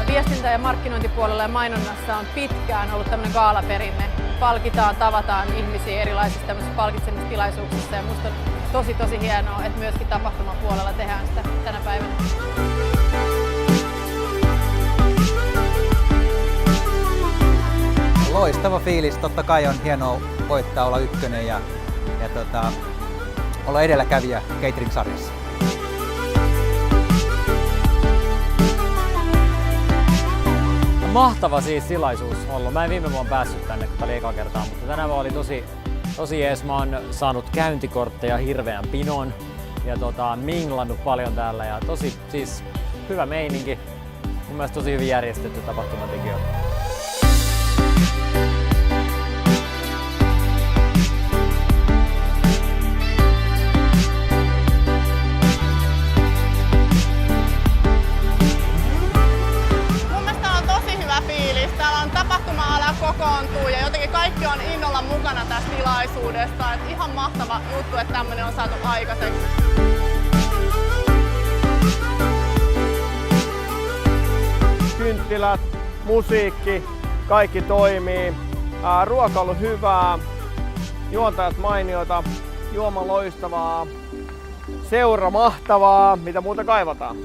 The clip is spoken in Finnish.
Viestintä- ja markkinointipuolella ja mainonnassa on pitkään ollut tämmöinen gaalaperinne. Palkitaan, tavataan ihmisiä erilaisissa tämmöisissä palkitsemistilaisuuksissa ja musta on tosi hienoa, että myöskin tapahtumapuolella tehdään sitä tänä päivänä. Loistava fiilis, totta kai on hienoa voittaa, olla ykkönen ja olla edelläkävijä catering-sarjassa. Mahtava siis tilaisuus ollut. Mä en viime vuonna päässyt tänne, kun tää oli eka kertaa, mutta tänä vuonna oli tosi jees. Mä oon saanut käyntikortteja hirveän pinon ja minglannut paljon täällä ja tosi siis hyvä meininki. Mun mielestä tosi hyvin järjestetty tapahtumatekijöitä. Täällä on tapahtuma-ala kokoontuu ja jotenkin kaikki on innolla mukana tässä tilaisuudessa. Et ihan mahtava juttu, että tämmöinen on saatu aikaiseksi. Kynttilät, musiikki, kaikki toimii. Ruoka on ollut hyvää, juontajat mainioita, juoma loistavaa, seura mahtavaa, mitä muuta kaivataan.